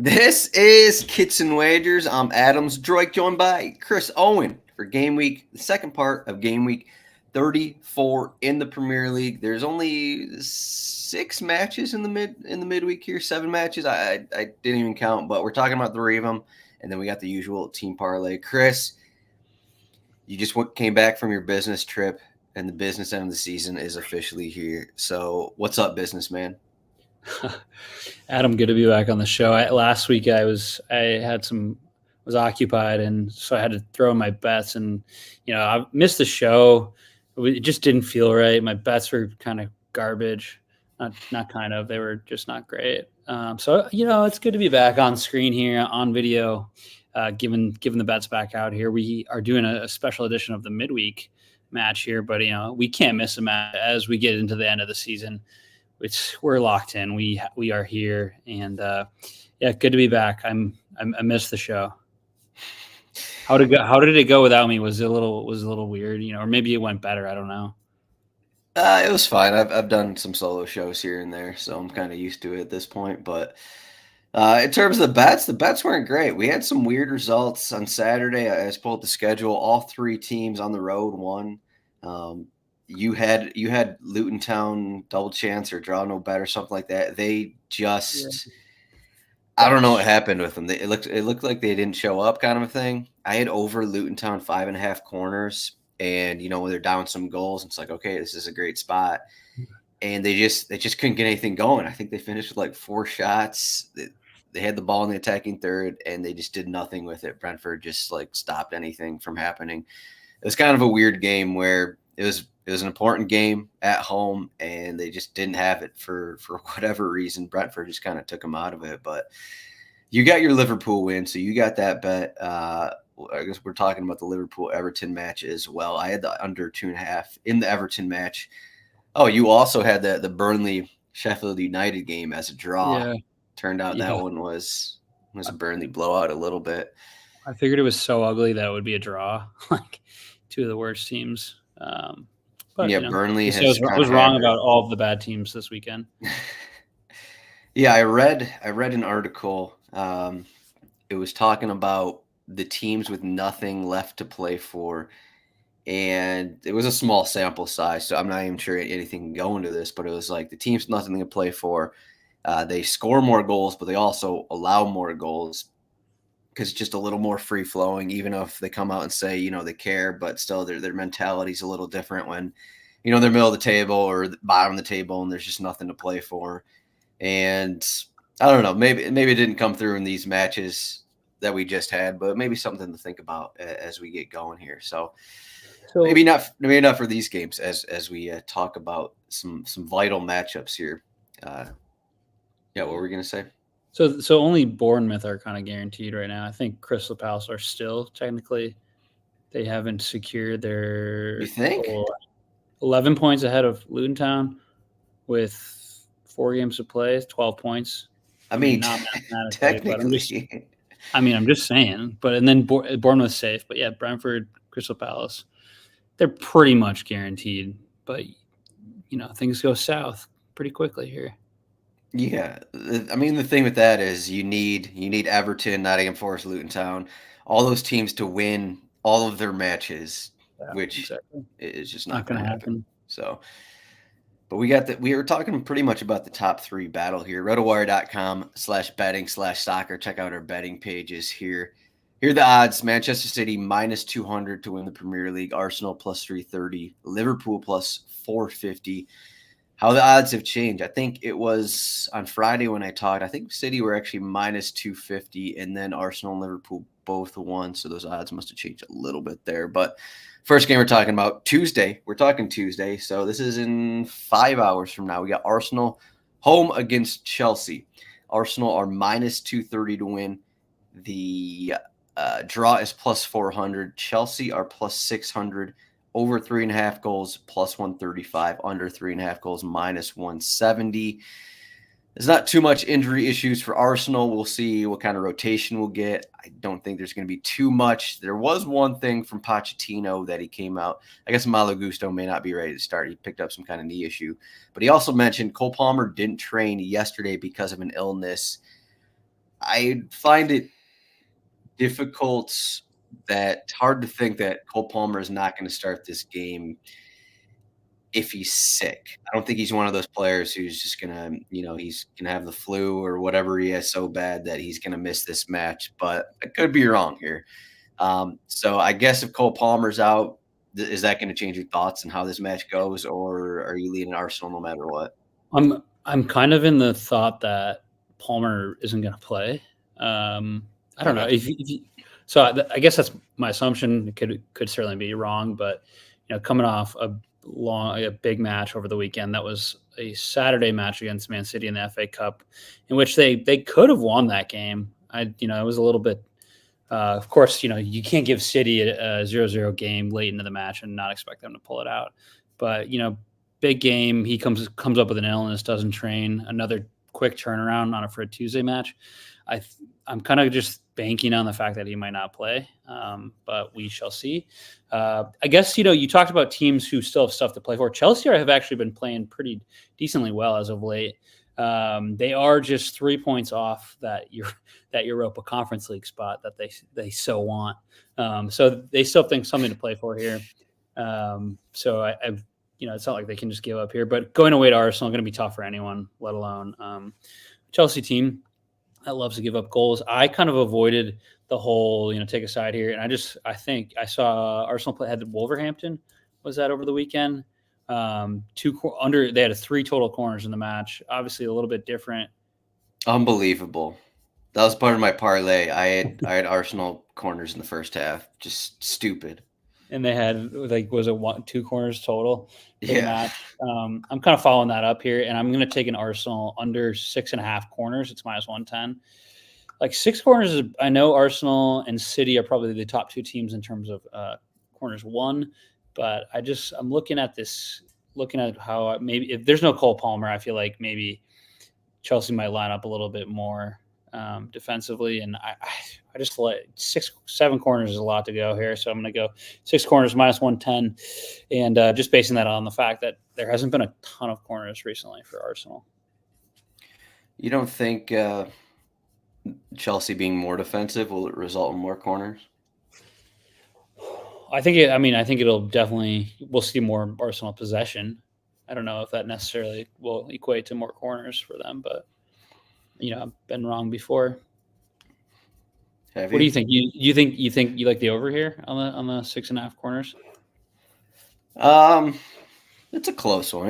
This is Kits and Wagers. I'm Adam Zdroik, joined by Chris Owen for Game Week, the second part of Game Week 34 in the Premier League. There's only 6 matches in the midweek here, 7 matches. I didn't even count, but we're talking about 3 of them, and then we got the usual Team Parlay. Chris, you just came back from your business trip, and the business end of the season is officially here. So, what's up, businessman? Adam, good to be back on the show. Last week I was occupied, and so I had to throw in my bets, and I missed the show. It just didn't feel right. My bets were kind of garbage. Not kind of. They were just not great. So it's good to be back on screen here on video, giving the bets back out here. We are doing a special edition of the midweek match here, but we can't miss a match as we get into the end of the season. We're locked in. We are here, and good to be back. I missed the show. How did it go without me? Was it a little weird, or maybe it went better. I don't know. It was fine. I've done some solo shows here and there, so I'm kind of used to it at this point. But in terms of the bets weren't great. We had some weird results on Saturday. I just pulled the schedule. All 3 teams on the road won. You had Luton Town double chance or draw no bet or something like that. They just I don't know what happened with them. It looked like they didn't show up, kind of a thing. I had over Luton Town 5.5 corners, and when they're down some goals, it's like, okay, this is a great spot. And they just couldn't get anything going. I think they finished with like 4 shots. They had the ball in the attacking third, and they just did nothing with it. Brentford just like stopped anything from happening. It was kind of a weird game where it was an important game at home, and they just didn't have it for whatever reason. Brentford just kind of took them out of it. But you got your Liverpool win, so you got that bet. I guess we're talking about the Liverpool-Everton match as well. I had the under 2.5 in the Everton match. Oh, you also had the Burnley-Sheffield United game as a draw. Yeah. Turned out that one was a Burnley blowout a little bit. I figured it was so ugly that it would be a draw, like 2 of the worst teams. But Burnley I was wrong about all of the bad teams this weekend. Yeah, I read an article. It was talking about the teams with nothing left to play for, and it was a small sample size, so I'm not even sure anything can go into this. But it was like the teams with nothing to play for. They score more goals, but they also allow more goals because it's just a little more free flowing. Even if they come out and say they care, but still their mentality is a little different when they're middle of the table or the bottom of the table and there's just nothing to play for. And I don't know, maybe it didn't come through in these matches that we just had, but maybe something to think about as we get going here. So maybe not for these games as we talk about some vital matchups here. What were we gonna say? So only Bournemouth are kind of guaranteed right now. I think Crystal Palace are still technically, they haven't secured their. You think? 11 points ahead of Luton Town with 4 games to play, 12 points. I mean, not technically. I'm just saying. But and then Bournemouth's safe. But yeah, Brentford, Crystal Palace, they're pretty much guaranteed. But things go south pretty quickly here. Yeah, I mean the thing with that is you need Everton, Nottingham Forest, Luton Town, all those teams to win all of their matches, which is just not going to happen. So, but we were talking pretty much about the top 3 battle here. RotoWire.com/betting/soccer. Check out our betting pages here. Here are the odds: Manchester City -200 to win the Premier League, Arsenal +330, Liverpool +450. How the odds have changed. I think it was on Friday when I talked. I think City were actually -250, and then Arsenal and Liverpool both won. So those odds must have changed a little bit there. But first game we're talking about Tuesday. We're talking Tuesday. So this is in 5 hours from now. We got Arsenal home against Chelsea. Arsenal are -230 to win. The draw is +400. Chelsea are +600. Over 3.5 goals, +135. Under 3.5 goals, -170. There's not too much injury issues for Arsenal. We'll see what kind of rotation we'll get. I don't think there's going to be too much. There was one thing from Pochettino that he came out. I guess Malo Gusto may not be ready to start. He picked up some kind of knee issue. But he also mentioned Cole Palmer didn't train yesterday because of an illness. I find it hard to think that Cole Palmer is not gonna start this game if he's sick. I don't think he's one of those players who's just gonna, he's gonna have the flu or whatever he has so bad that he's gonna miss this match, but I could be wrong here. So I guess if Cole Palmer's out, is that gonna change your thoughts on how this match goes, or are you leaning Arsenal no matter what? I'm kind of in the thought that Palmer isn't going to play. I don't know Okay. so I guess that's my assumption. It could certainly be wrong, but coming off a big match over the weekend, that was a Saturday match against Man City in the FA Cup, in which they could have won that game. It was a little bit. Of course, you can't give City a 0-0 game late into the match and not expect them to pull it out. But big game. He comes up with an illness, doesn't train. Another quick turnaround on for a Tuesday match. I'm kind of just banking on the fact that he might not play, but we shall see. I guess you talked about teams who still have stuff to play for. Chelsea have actually been playing pretty decently well as of late. They are just 3 points off that Europa Conference League spot that they so want. So they still think something to play for here. So I've it's not like they can just give up here. But going away to Arsenal is going to be tough for anyone, let alone Chelsea team that loves to give up goals. I kind of avoided the whole take a side here, and I think I saw Arsenal had Wolverhampton. Was that over the weekend? They had 3 total corners in the match. Obviously, a little bit different. Unbelievable. That was part of my parlay. I had Arsenal corners in the first half. Just stupid. And they had was it 2 corners total for the Yeah. match? I'm kind of following that up here, and I'm going to take an Arsenal under 6.5 corners. It's -110. Like 6 corners is, I know Arsenal and City are probably the top 2 teams in terms of corners won, but I'm looking at how maybe if there's no Cole Palmer, I feel like maybe Chelsea might line up a little bit more defensively, and I just like 7 corners is a lot to go here, so I'm going to go 6 corners -110, and just basing that on the fact that there hasn't been a ton of corners recently for Arsenal. You don't think Chelsea being more defensive will result in more corners? I think it'll definitely, we'll see more Arsenal possession. I don't know if that necessarily will equate to more corners for them, but I've been wrong before. Have What do you think? You think you like the over here on the 6.5 corners? It's a close one.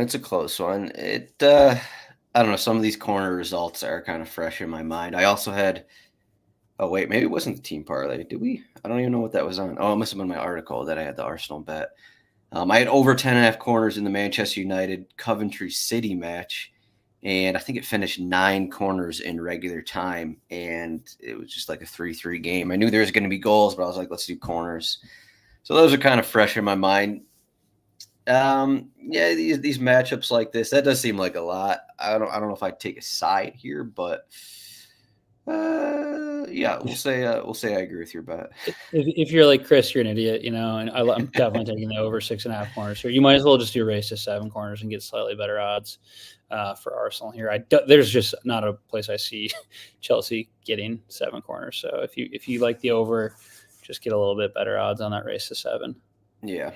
I don't know. Some of these corner results are kind of fresh in my mind. I also had. Oh wait, maybe it wasn't the team parlay. Did we? I don't even know what that was on. Oh, it must have been my article that I had the Arsenal bet. I had over 10.5 corners in the Manchester United Coventry City match, and I think it finished 9 corners in regular time, and it was just like a 3-3 game. I knew there was going to be goals, but I was like, let's do corners. So those are kind of fresh in my mind. Yeah, these matchups like this, that does seem like a lot. I don't know if I'd take a side here, but yeah, we'll say I agree with your bet. If you're like Chris, you're an idiot, and I'm definitely taking the over 6.5 corners. So you might as well just do race to 7 corners and get slightly better odds for Arsenal here. There's just not a place I see Chelsea getting 7 corners. So if you like the over, just get a little bit better odds on that race to 7. Yeah.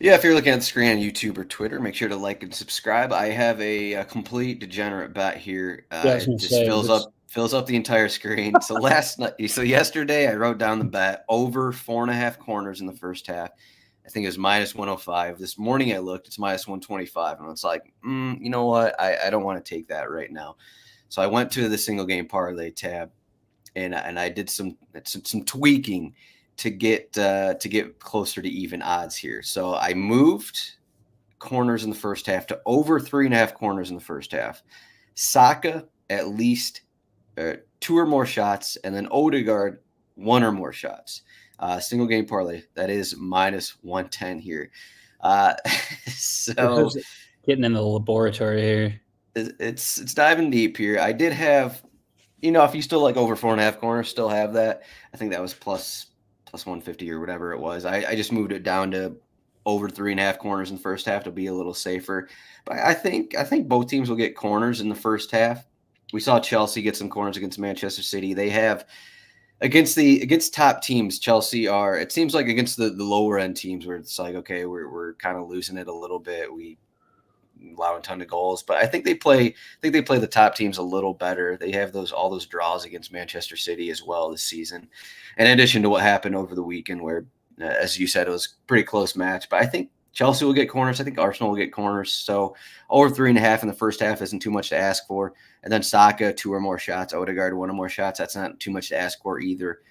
Yeah, if you're looking at the screen on YouTube or Twitter, make sure to like and subscribe. I have a complete degenerate bet here. It just fills up the entire screen. So yesterday I wrote down the bet over 4.5 corners in the first half. I think it was -105. This morning I looked, it's -125, and it's like, you know what? I don't want to take that right now. So I went to the single game parlay tab, and I did some tweaking to get closer to even odds here. So I moved corners in the first half to over 3.5 corners in the first half. Saka at least 2 or more shots, and then Odegaard 1 or more shots. Single game parlay, that is -110 here. So getting in the laboratory here. It's diving deep here. I did have, if you still like over 4.5 corners, still have that. I think that was plus 150 or whatever it was. I just moved it down to over 3.5 corners in the first half to be a little safer. But I think both teams will get corners in the first half. We saw Chelsea get some corners against Manchester City. They have against top teams. Chelsea are. It seems like against the lower end teams where it's like, okay, we're kind of losing it a little bit. We allow a ton of goals, but I think they play. I think they play the top teams a little better. They have all those draws against Manchester City as well this season, in addition to what happened over the weekend, where, as you said, it was a pretty close match. But I think Chelsea will get corners. I think Arsenal will get corners. So over 3.5 in the first half isn't too much to ask for. And then Saka, 2 or more shots. Odegaard, 1 or more shots. That's not too much to ask for either.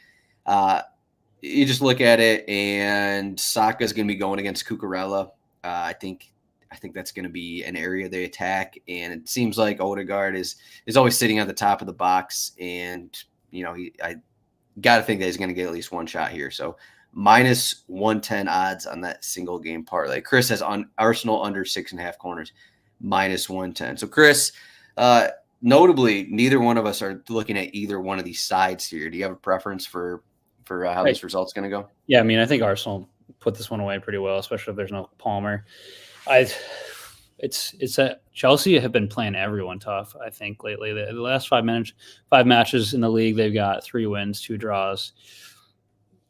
You just look at it, and Saka is going to be going against Cucurella. I think that's going to be an area they attack, and it seems like Odegaard is always sitting at the top of the box, and I got to think that he's going to get at least one shot here. So minus 110 odds on that single game parlay. Chris has on Arsenal under 6.5 corners, minus 110. So Chris, notably, neither one of us are looking at either one of these sides here. Do you have a preference for how this result's going to go? Yeah, I mean, I think Arsenal put this one away pretty well, especially if there's no Palmer. It's that Chelsea have been playing everyone tough, I think, lately. The last 5 matches in the league, they've got 3 wins, 2 draws.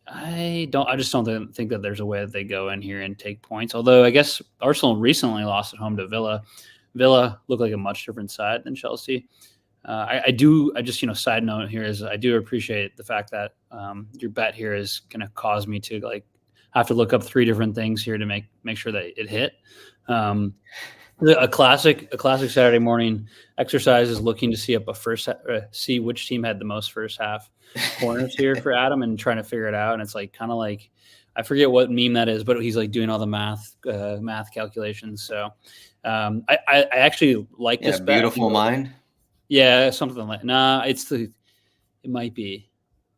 I just don't think that there's a way that they go in here and take points. Although I guess Arsenal recently lost at home to Villa. Villa looked like a much different side than Chelsea. Side note here is I do appreciate the fact that your bet here is going to cause me to have to look up 3 different things here to make sure that it hit. A classic Saturday morning exercise is looking to see which team had the most first half corners here for Adam, and trying to figure it out. And it's kind of like, I forget what meme that is, but he's doing all the math calculations. So I actually like this bet. Beautiful mind. Yeah, something like it might be,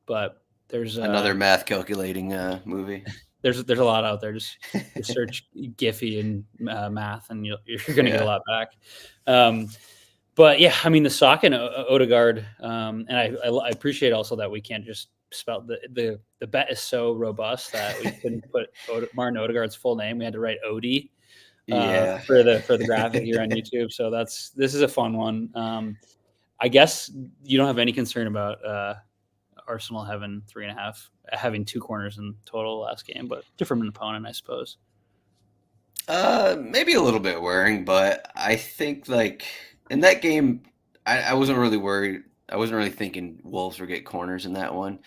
but there's another math calculating movie. There's a lot out there. Just search Giphy and math, and you're going to get a lot back. But yeah, I mean, the Saka and Odegaard, and I appreciate also that we can't just spell the bet is so robust that we couldn't put Martin Odegaard's full name. We had to write Odie for the graphic here on YouTube. So this is a fun one. I guess you don't have any concern about Arsenal having 3.5, having 2 corners in total last game, but different opponent, I suppose. Maybe a little bit worrying, but I think in that game, I wasn't really worried. I wasn't really thinking Wolves would get corners in that one,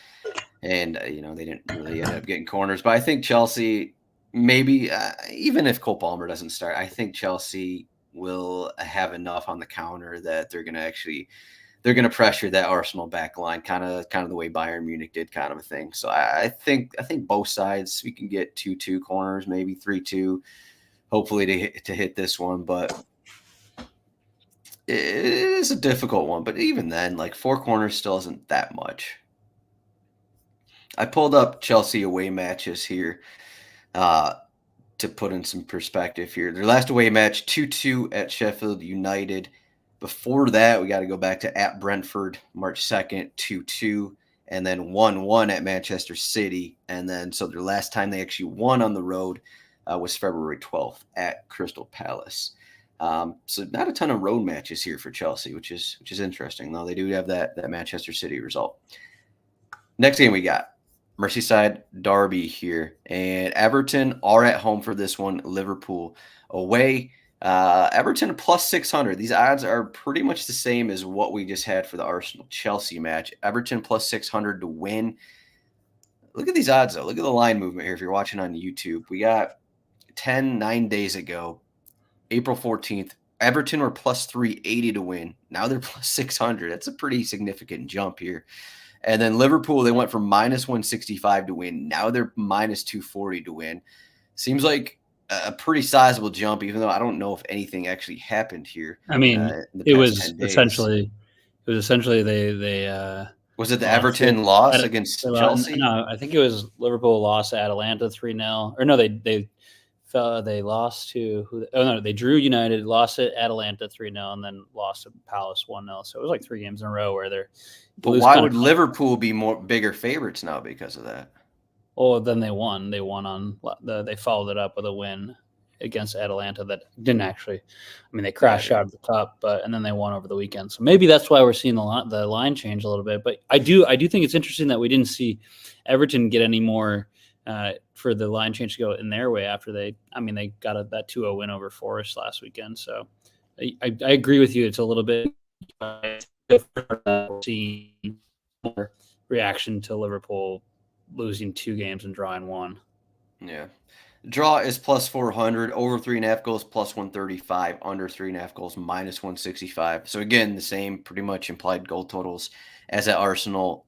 and they didn't really end up getting corners. But I think Chelsea, maybe even if Cole Palmer doesn't start, I think Chelsea will have enough on the counter that they're going to pressure that Arsenal back line, kind of the way Bayern Munich did, kind of a thing. So I think both sides, we can get 2-2 corners, maybe 3-2, hopefully to hit this one. But it is a difficult one. But even then, 4 corners still isn't that much. I pulled up Chelsea away matches here to put in some perspective here. Their last away match, 2-2 at Sheffield United. Before that, we got to go back to at Brentford, March 2nd, 2-2, and then 1-1 at Manchester City. And then, so their last time they actually won on the road was February 12th at Crystal Palace. So not a ton of road matches here for Chelsea, which is interesting, though they do have that Manchester City result. Next game we got Merseyside derby here, and Everton are at home for this one. Liverpool away. Everton plus 600. These odds are pretty much the same as what we just had for the Arsenal-Chelsea match. Everton plus 600 to win. Look at these odds, though. Look at the line movement here if you're watching on YouTube. We got 9 days ago, April 14th, Everton were plus 380 to win. Now they're plus 600. That's a pretty significant jump here. And then Liverpool, they went from minus 165 to win. Now they're minus 240 to win. Seems like a pretty sizable jump, even though I don't know if anything actually happened here. I mean, it was essentially they was it the Everton loss against Chelsea? No, I think it was Liverpool lost at Atlanta 3-0. Or no, they lost to they drew United, lost it at Atlanta 3-0, and then lost to Palace 1-0. So it was 3 games in a row where they're. But why would Liverpool be bigger favorites now because of that? Oh, then they won. They won they followed it up with a win against Atalanta that didn't actually. I mean, they crashed out of the cup, and then they won over the weekend. So maybe that's why we're seeing the line change a little bit. But I do think it's interesting that we didn't see Everton get any more for the line change to go in their way after they got that 2-0 win over Forest last weekend. So I agree with you. It's a little bit seeing more reaction to Liverpool losing 2 games and drawing 1. Yeah. Draw is plus 400, over 3.5 goals plus 135, under 3.5 goals minus 165. So again, the same pretty much implied goal totals as that Arsenal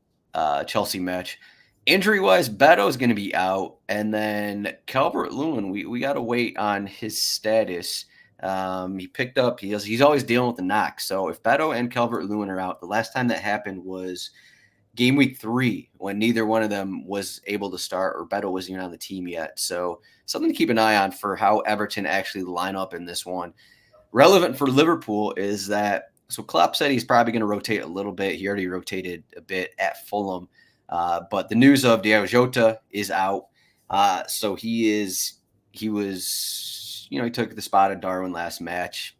Chelsea match. Injury wise, Beto is going to be out, and then Calvert-Lewin, we got to wait on his status. He picked up. He's always dealing with the knock. So if Beto and Calvert-Lewin are out, the last time that happened was Gameweek 3, when neither one of them was able to start, or Beto wasn't even on the team yet. So something to keep an eye on for how Everton actually line up in this one. Relevant for Liverpool is that, so Klopp said he's probably going to rotate a little bit. He already rotated a bit at Fulham. But the news of Diogo Jota is out. So he took the spot of Darwin last match.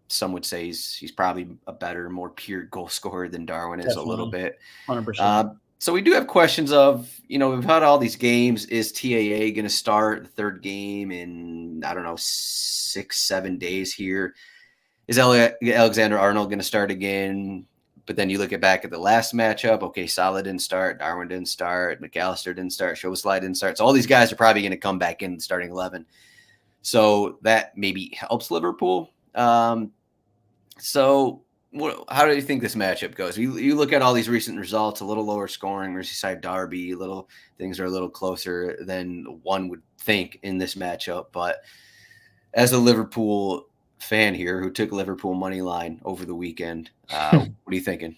Some would say he's probably a better, more pure goal scorer than Darwin is. Definitely. A little bit. 100%. So we do have questions of, we've had all these games. Is TAA going to start the third game in, 6-7 days here? Is Alexander-Arnold going to start again? But then you look back at the last matchup. Okay, Salah didn't start. Darwin didn't start. McAllister didn't start. Szoboszlai didn't start. So all these guys are probably going to come back in the starting 11. So that maybe helps Liverpool. So how do you think this matchup goes? You look at all these recent results, a little lower scoring, Merseyside derby, things are a little closer than one would think in this matchup. But as a Liverpool fan here who took Liverpool money line over the weekend, what are you thinking?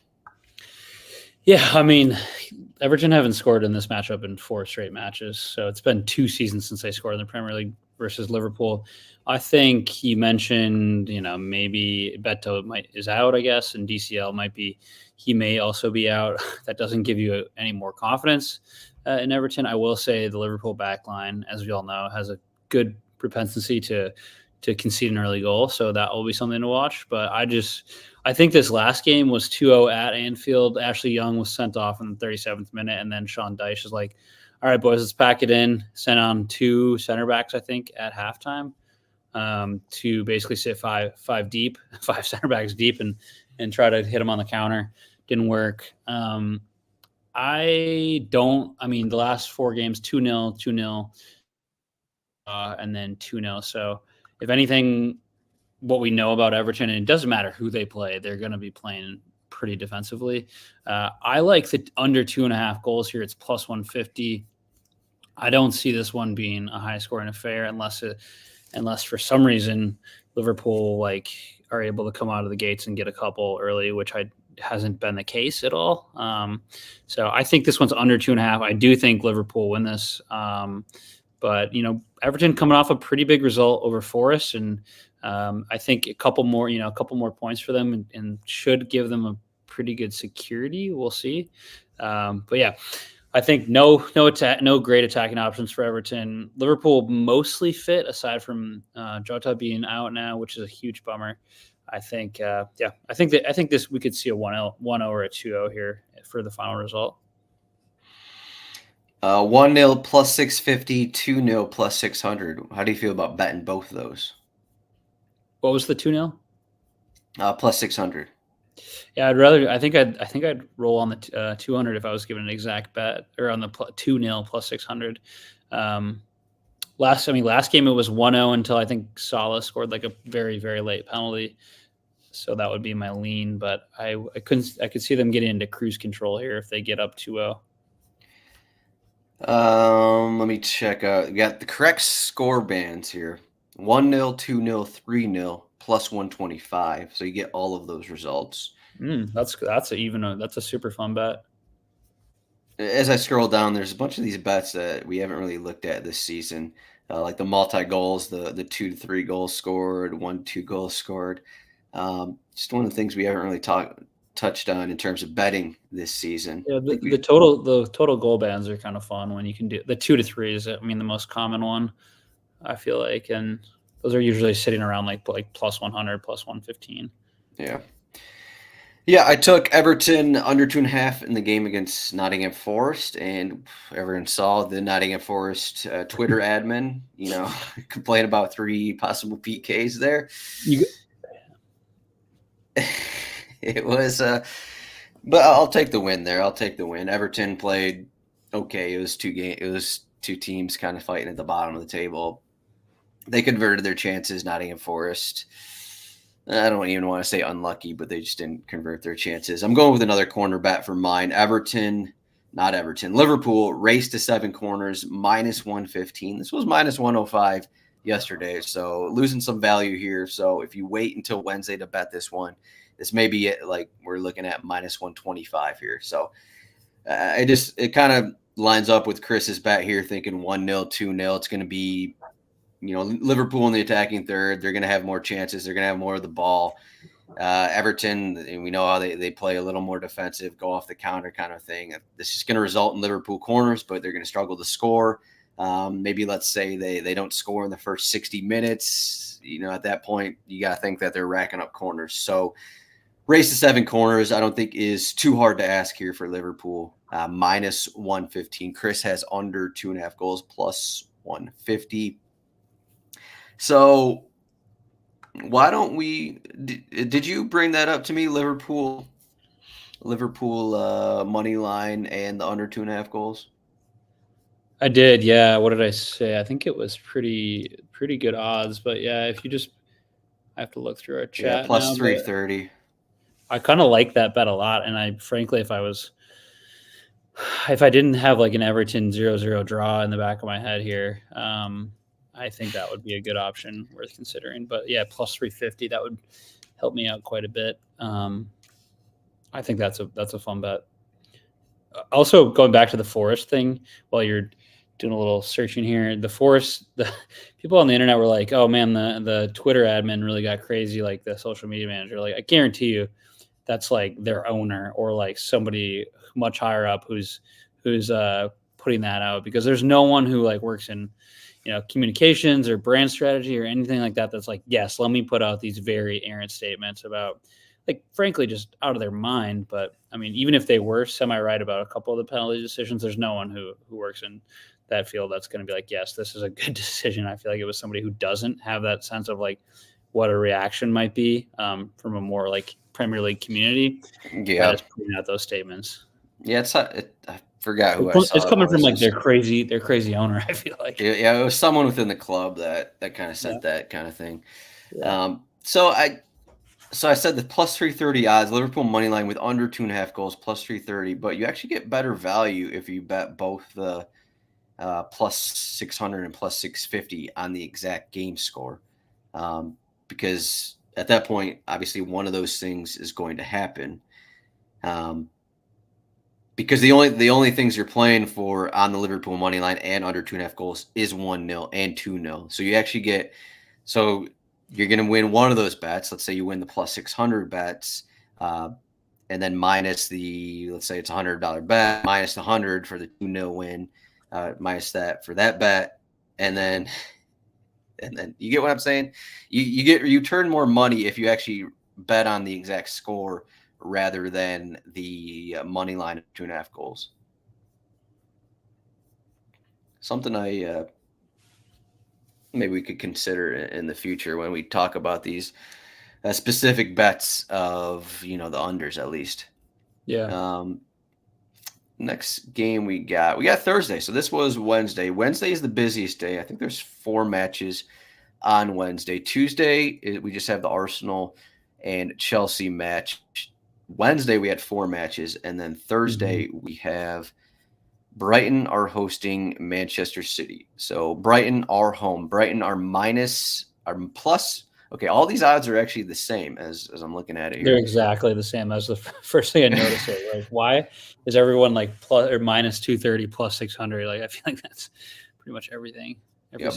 Yeah, I mean, Everton haven't scored in this matchup in 4 straight matches. So it's been 2 seasons since they scored in the Premier League versus Liverpool. I think you mentioned, maybe Beto is out, I guess, and DCL he may also be out. That doesn't give you any more confidence in Everton. I will say the Liverpool backline, as we all know, has a good propensity to concede an early goal. So that will be something to watch. But I think this last game was 2-0 at Anfield. Ashley Young was sent off in the 37th minute. And then Sean Dyche is like, all right, boys, let's pack it in. Sent on 2 center backs, I think, at halftime to basically sit 5 deep, 5 center backs deep and try to hit them on the counter. Didn't work. The last 4 games, 2-0, 2-0, and then 2-0. So if anything, what we know about Everton, and it doesn't matter who they play, they're going to be playing pretty defensively. I like the under 2.5 goals here. It's plus 150. I don't see this one being a high scoring affair unless for some reason Liverpool are able to come out of the gates and get a couple early, which hasn't been the case at all. So I think this one's under 2.5. I do think Liverpool win this. But Everton coming off a pretty big result over Forest, and I think a couple more points for them and should give them a pretty good security. We'll see. But yeah, I think no great attacking options for Everton. Liverpool mostly fit aside from Jota being out now, which is a huge bummer. I think this we could see a 1-0 or a 2-0 here for the final result. 1-0 plus 650, 2-0 plus 600. How do you feel about betting both of those? What was the 2-0? Plus 600. Yeah, I think I'd roll on the 200 if I was given an exact bet, or on the 2-0 plus 600. Last game it was 1-0 until I think Salah scored a very, very late penalty. So that would be my lean, but I could see them getting into cruise control here if they get up 2-0. Let me check out. We got the correct score bands here: 1-0, 2-0, 3-0, plus 125. So you get all of those results. That's a super fun bet. As I scroll down, there's a bunch of these bets that we haven't really looked at this season, like the multi goals, the 2 to 3 goals scored, 1-2 goals scored. Just one of the things we haven't really touched on in terms of betting this season. Yeah, the total goal bands are kind of fun when you can do the 2 to 3 is the most common one, I feel like, and Those are usually sitting around like plus 100, plus 115. Yeah. Yeah, I took Everton under 2.5 in the game against Nottingham Forest, and everyone saw the Nottingham Forest Twitter admin, complain about 3 possible PKs there. It was, but I'll take the win there. I'll take the win. Everton played okay. It was 2 teams kind of fighting at the bottom of the table. They converted their chances. Nottingham Forest, I don't even want to say unlucky, but they just didn't convert their chances. I'm going with another corner bet for mine. Liverpool raced to 7 corners, minus 115. This was minus 105 yesterday, so losing some value here. So if you wait until Wednesday to bet this one, this may be it. Like we're looking at minus 125 here. So it kind of lines up with Chris's bet here, thinking 1-0, 2-0. It's going to be, Liverpool in the attacking third. They're going to have more chances. They're going to have more of the ball. Everton, we know how they play a little more defensive, go off the counter kind of thing. This is going to result in Liverpool corners, but they're going to struggle to score. Maybe let's say they don't score in the first 60 minutes. At that point, you got to think that they're racking up corners. So race to 7 corners, I don't think is too hard to ask here for Liverpool. Minus 115. Chris has under 2.5 goals, plus 150. So why don't we? Did you bring that up to me? Liverpool money line and the under 2.5 goals. I did, yeah. What did I say? I think it was pretty good odds, but yeah, if you just, I have to look through our chat. Yeah, plus 330. I kind of like that bet a lot, and I frankly, if I didn't have like an Everton 0-0 draw in the back of my head here, I think that would be a good option worth considering. But yeah, plus 350, that would help me out quite a bit. I think that's a fun bet. Also, going back to the Forest thing, while you're doing a little searching here, the Forest, the people on the internet were like, "Oh man, the Twitter admin really got crazy." Like the social media manager, like I guarantee you, that's like their owner or like somebody much higher up who's putting that out, because there's no one who like works in communications or brand strategy or anything like that that's like, yes, let me put out these very errant statements about, like, frankly, just out of their mind. But I mean, even if they were semi-right about a couple of the penalty decisions, there's no one who works in that field that's going to be like, yes, this is a good decision. I feel like it was somebody who doesn't have that sense of like what a reaction might be from a more like Premier League community. Yeah, that is putting out those statements. Yeah, I forgot who I saw. It's coming from like their crazy owner. I feel like. Yeah, it was someone within the club that kind of said that kind of thing. Yeah. So I said the plus 330 odds, Liverpool money line with under 2.5 goals, plus 330. But you actually get better value if you bet both the plus 600 and plus 650 on the exact game score, because at that point, obviously, one of those things is going to happen. Because the only things you're playing for on the Liverpool money line and under 2.5 goals is 1-0 and 2-0. So you actually get, so you're going to win one of those bets. Let's say you win the plus 600 bets, and then minus the, let's say it's $100 bet, minus the 100 for the 2-0 win, minus that for that bet, and then you get what I'm saying? You turn more money if you actually bet on the exact score rather than the money line of 2.5 goals. Something maybe we could consider in the future when we talk about these specific bets of the unders at least. Yeah. Next game we got Thursday. So this was Wednesday. Wednesday is the busiest day. I think there's 4 matches on Wednesday. Tuesday we just have the Arsenal and Chelsea match. Wednesday we had 4 matches, and then Thursday we have Brighton are hosting Manchester City. So Brighton are home. Brighton are plus. Okay, all these odds are actually the same as I'm looking at it here. They're exactly the same. That's the first thing I noticed. Like, why is everyone like plus or minus 230 plus 600? Like, I feel like that's pretty much everything.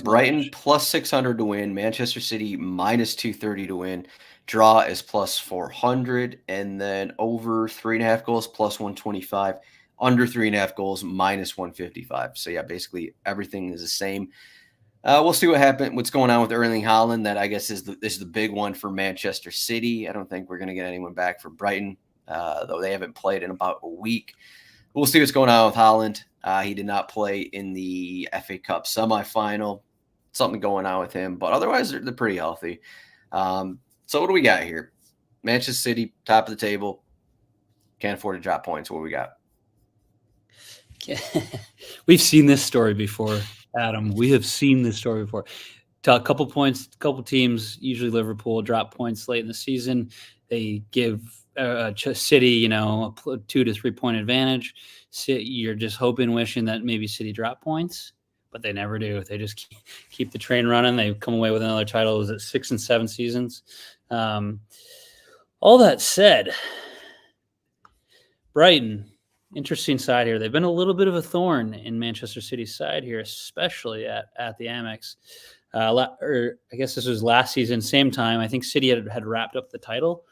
Brighton match. Plus 600 to win. Manchester City minus 230 to win. Draw is plus 400, and then over 3.5 goals plus 125. Under 3.5 goals minus 155. So yeah, basically everything is the same. We'll see what happens. What's going on with Erling Haaland? That I guess is the big one for Manchester City. I don't think we're going to get anyone back for Brighton, though they haven't played in about a week. We'll see what's going on with Haaland. He did not play in the FA Cup semifinal. Something going on with him, but otherwise they're pretty healthy. So what do we got here? Manchester City, top of the table. Can't afford to drop points. What we got? We've seen this story before, Adam. We have seen this story before. A couple teams, usually Liverpool, drop points late in the season. They give City, a 2 to 3 point advantage. You're just hoping, wishing that maybe City drop points, but they never do. They just keep the train running. They come away with another title. Was it 6 and 7 seasons? All that said, Brighton, interesting side here. They've been a little bit of a thorn in Manchester City's side here, especially at the Amex. I guess this was last season, same time. I think City had wrapped up the title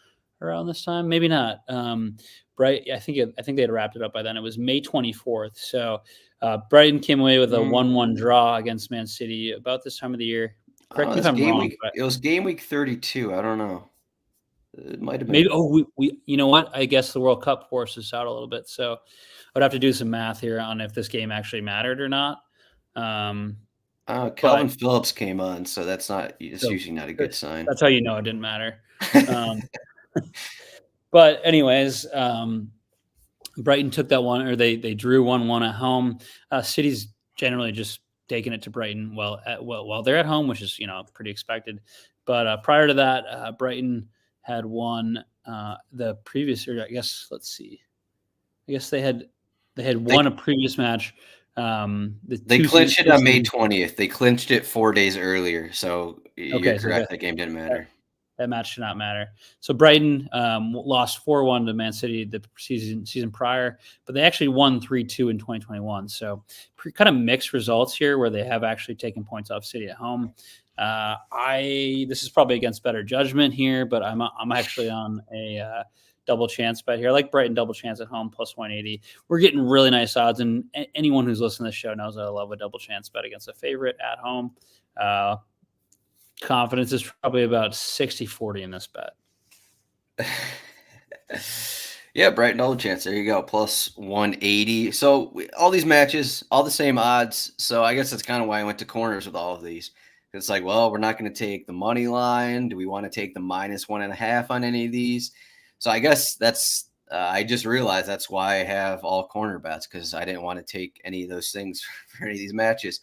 around this time. Maybe not. I think they had wrapped it up by then. It was May 24th. So Brighton came away with a 1-1 draw against Man City about this time of the year. Correct me if I'm wrong. It was game week 32. I don't know. It might have been. Maybe. Oh, we. You know what? I guess the World Cup forced us out a little bit. So I'd have to do some math here on if this game actually mattered or not. Calvin Phillips came on, so that's not. It's usually not a good sign. That's how you know it didn't matter. But anyways, Brighton took that one, or they drew 1-1 at home. City's generally just taking it to Brighton while they're at home, which is pretty expected. But prior to that, Brighton had won the previous. Or I guess let's see. I guess they had won a previous match. They clinched it on May 20th. They clinched it 4 days earlier. So you're correct. That game didn't matter. That match did not matter. So Brighton lost 4-1 to Man City the season prior, but they actually won 3-2 in 2021. So kind of mixed results here, where they have actually taken points off City at home. This is probably against better judgment here, but I'm actually on a double chance bet here. I like Brighton double chance at home plus 180. We're getting really nice odds, and anyone who's listening to the show knows that I love a double chance bet against a favorite at home. Confidence is probably about 60-40 in this bet. Yeah, Brighton double chance. There you go, plus 180. So all these matches, all the same odds. So I guess that's kind of why I went to corners with all of these. It's like, well, we're not going to take the money line. Do we want to take the -1.5 on any of these? So I guess that's I just realized that's why I have all corner bets, because I didn't want to take any of those things for any of these matches.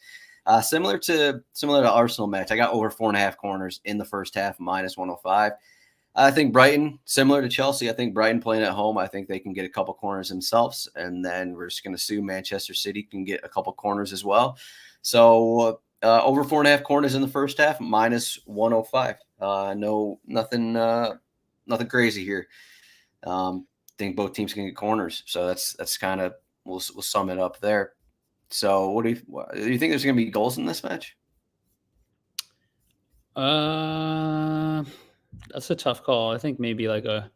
Similar to Arsenal match, I got over 4.5 corners in the first half, -105. I think Brighton, similar to Chelsea, I think Brighton playing at home, I think they can get a couple corners themselves, and then we're just going to assume Manchester City can get a couple corners as well. So over 4.5 corners in the first half, -105. Nothing crazy here. Think both teams can get corners, so that's kind of we'll sum it up there. So, what do you think there's going to be goals in this match? That's a tough call. I think maybe like a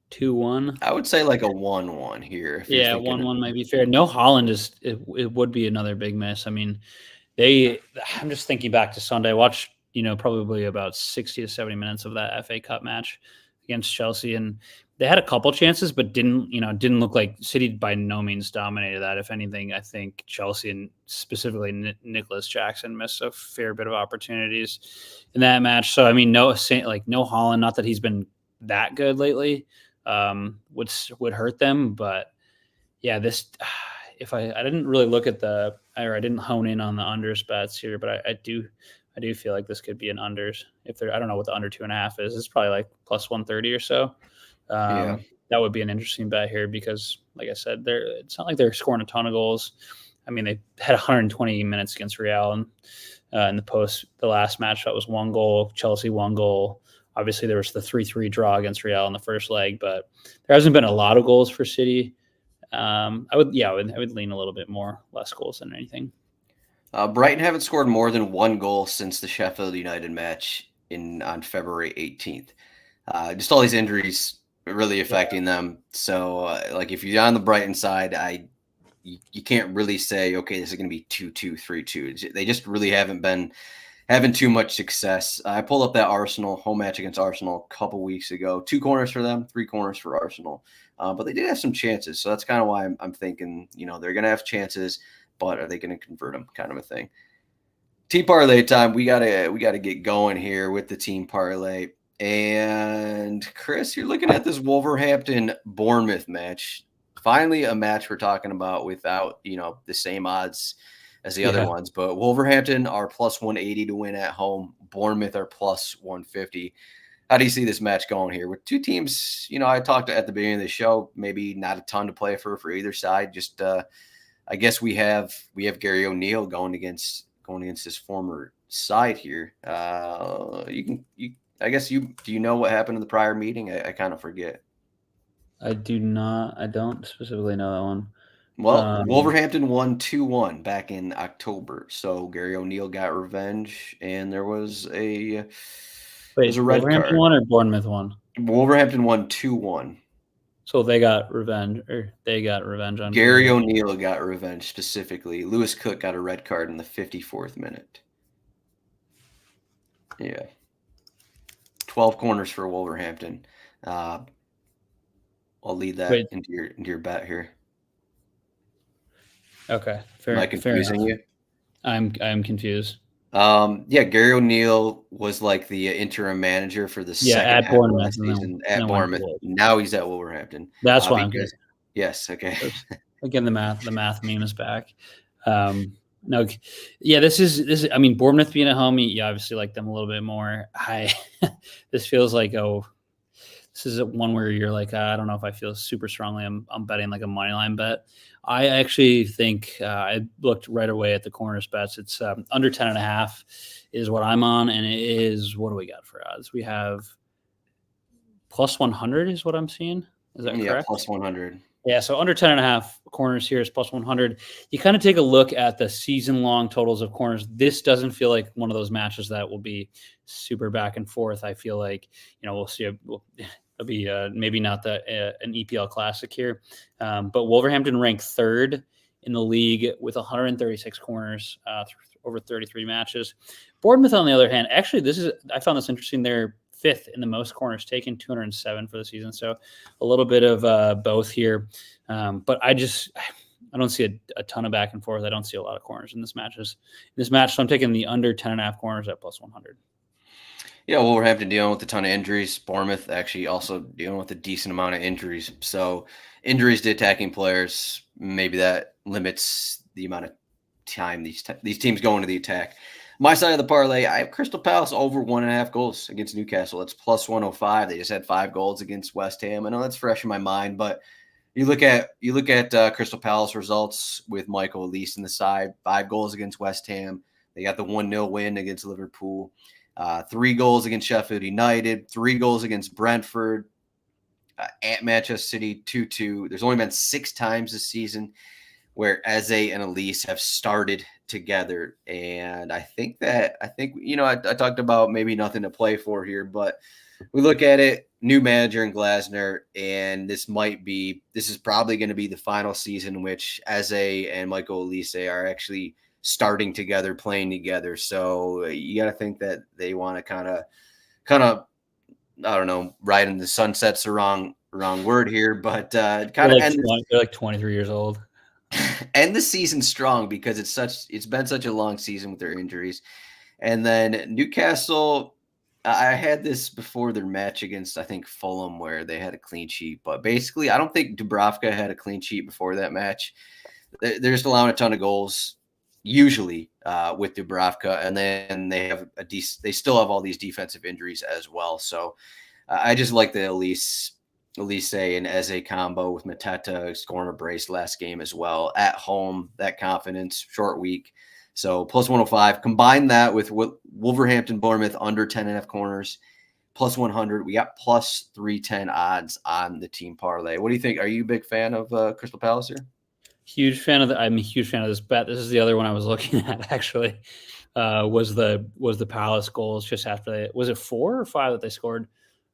2-1. I would say like a 1-1 here. Yeah, 1-1 might be fair. No Haaland it would be another big miss. I mean, I'm just thinking back to Sunday. I watched, probably about 60 to 70 minutes of that FA Cup match against Chelsea, and they had a couple chances, but didn't look like City by no means dominated that. If anything, I think Chelsea and specifically Nicholas Jackson missed a fair bit of opportunities in that match. So I mean, no Haaland, not that he's been that good lately, would hurt them. But yeah, this if I didn't really look at I didn't hone in on the unders bets here, but I do feel like this could be an unders. I don't know what the under 2.5 is. It's probably like plus 130 or so. That would be an interesting bet here because, like I said, it's not like they're scoring a ton of goals. I mean, they had 120 minutes against Real, and in the last match, that was 1 goal. Chelsea 1 goal. Obviously, there was the 3-3 draw against Real in the first leg, but there hasn't been a lot of goals for City. I would lean a little bit more less goals than anything. Brighton haven't scored more than 1 goal since the Sheffield United match on February 18th. Just all these injuries really affecting them. So, if you're on the Brighton side, I you can't really say, okay, this is going to be 2-2, 3-2. They just really haven't been having too much success. I pulled up that Arsenal home match against Arsenal a couple weeks ago. 2 corners for them, 3 corners for Arsenal. But they did have some chances. So that's kind of why I'm thinking, they're going to have chances, but are they going to convert them, kind of a thing. Team parlay time. We gotta get going here with the team parlay. And Chris, you're looking at this Wolverhampton Bournemouth match. Finally, a match we're talking about without the same odds as the other ones. But Wolverhampton are plus 180 to win at home. Bournemouth are plus 150. How do you see this match going here with two teams? I talked at the beginning of the show, maybe not a ton to play for either side. Just I guess we have Gary O'Neill going against his former side here. Do you know what happened in the prior meeting? I kind of forget. I do not. I don't specifically know that one. Well, Wolverhampton won 2-1 back in October. So Gary O'Neill got revenge, and there was a red Wolverhampton card. Won or Bournemouth won? Wolverhampton won 2-1. So they got revenge on Gary O'Neill got revenge specifically. Lewis Cook got a red card in the 54th minute. Yeah. 12 corners for Wolverhampton. I'll lead that into your bet here. Okay. Am I confusing you? I'm confused. Gary O'Neill was like the interim manager for the second half of last season at Bournemouth. Now he's at Wolverhampton. That's why I'm good. Yes, okay. Again, the math meme is back. No, yeah, this is. I mean, Bournemouth being at home, you obviously like them a little bit more. This feels like this is one where you're like, I don't know if I feel super strongly. I'm betting like a money line bet. I actually think I looked right away at the corners bets. It's under 10.5 is what I'm on, and it is, what do we got for odds? We have plus 100 is what I'm seeing. Is that correct? Yeah, plus 100. Yeah, so under 10.5 corners here is plus 100. You kind of take a look at the season-long totals of corners. This doesn't feel like one of those matches that will be super back and forth. I feel like, we'll see. It'll be maybe not an EPL classic here, but Wolverhampton ranked 3rd in the league with 136 corners over 33 matches. Bournemouth, on the other hand, actually, I found this interesting. They're 5th in the most corners taken, 207 for the season. So a little bit of both here, but I don't see a ton of back and forth. I don't see a lot of corners in this match. So I'm taking the under 10.5 corners at plus 100. Yeah, Wolverhampton dealing with a ton of injuries. Bournemouth actually also dealing with a decent amount of injuries. So injuries to attacking players, maybe that limits the amount of time these teams go into the attack. My side of the parlay, I have Crystal Palace over 1.5 goals against Newcastle. That's plus 105. They just had 5 goals against West Ham. I know that's fresh in my mind, but you look at Crystal Palace results with Michael Elise in the side. 5 goals against West Ham. They got the 1-0 win against Liverpool. 3 goals against Sheffield United, 3 goals against Brentford, at Manchester City, 2-2. There's only been 6 times this season where Eze and Elise have started together. And I think I talked about maybe nothing to play for here, but we look at it, new manager in Glasner, and this is probably going to be the final season in which Eze and Michael Elise are actually starting together, playing together. So you got to think that they want to kind of, I don't know, ride in the sunset's the wrong word here, but kind of they're like 23 years old. End the season strong because it's been such a long season with their injuries. And then Newcastle, I had this before their match against, I think, Fulham, where they had a clean sheet. But basically, I don't think Dubravka had a clean sheet before that match. They're just allowing a ton of goals, usually with Dubravka, and then they still have all these defensive injuries as well. So I just like the Elise and Eze combo with Mateta scoring a brace last game as well at home. That confidence, short week. So plus 105. Combine that with Wolverhampton, Bournemouth under 10.5 corners, plus 100. We got plus 310 odds on the team parlay. What do you think? Are you a big fan of Crystal Palace here? I'm a huge fan of this bet. This is the other one I was looking at actually. Was the Palace goals just after was it 4 or 5 that they scored?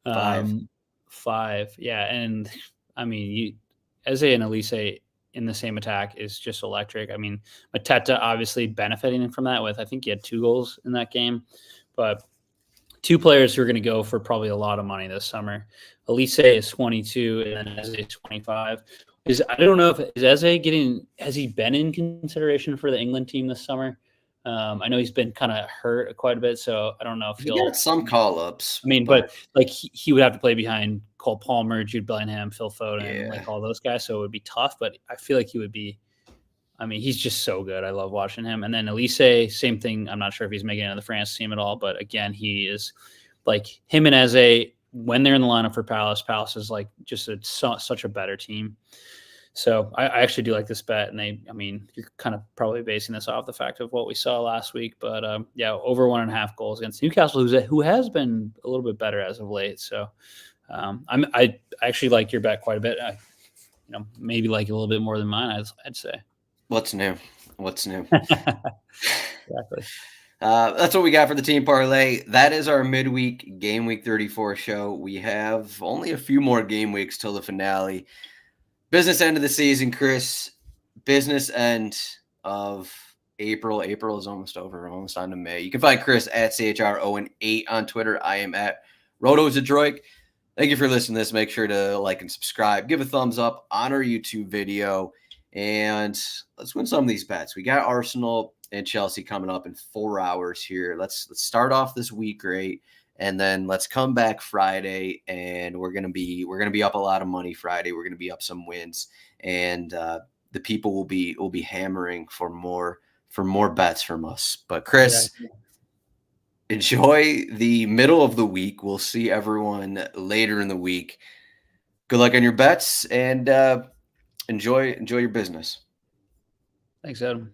5. 5. Yeah, and I mean, Eze and Elise in the same attack is just electric. I mean, Mateta obviously benefiting from that with, I think he had 2 goals in that game, but 2 players who are going to go for probably a lot of money this summer. Elise is 22 and then Eze is 25. I don't know if is Eze has he been in consideration for the England team this summer? I know he's been kind of hurt quite a bit, so I don't know if he got some call-ups. I mean, but like he would have to play behind Cole Palmer, Jude Bellingham, Phil Foden, like all those guys, so it would be tough, but I feel like he would be. I mean, he's just so good. I love watching him. And then Elise, same thing. I'm not sure if he's making it into the France team at all, but again, he is like him and Eze, when they're in the lineup for Palace is like just such a better team. So I actually do like this bet. And you're kind of probably basing this off the fact of what we saw last week, but yeah, over 1.5 goals against Newcastle, who has been a little bit better as of late. So I actually like your bet quite a bit. Maybe like a little bit more than mine, I'd say. What's new? Exactly. That's what we got for the Team Parlay. That is our midweek Game Week 34 show. We have only a few more game weeks till the finale. Business end of the season, Chris. Business end of April. April is almost over. We're almost on to May. You can find Chris at CHROwen8 on Twitter. I am at RotoZdroik. Thank you for listening to this. Make sure to like and subscribe. Give a thumbs up on our YouTube video. And let's win some of these bets. We got Arsenal and Chelsea coming up in 4 hours here. Let's start off this week great, and then let's come back Friday, and we're gonna be up a lot of money Friday. We're gonna be up some wins, and the people will be hammering for more bets from us. But Chris, enjoy the middle of the week. We'll see everyone later in the week. Good luck on your bets, and enjoy your business. Thanks, Adam.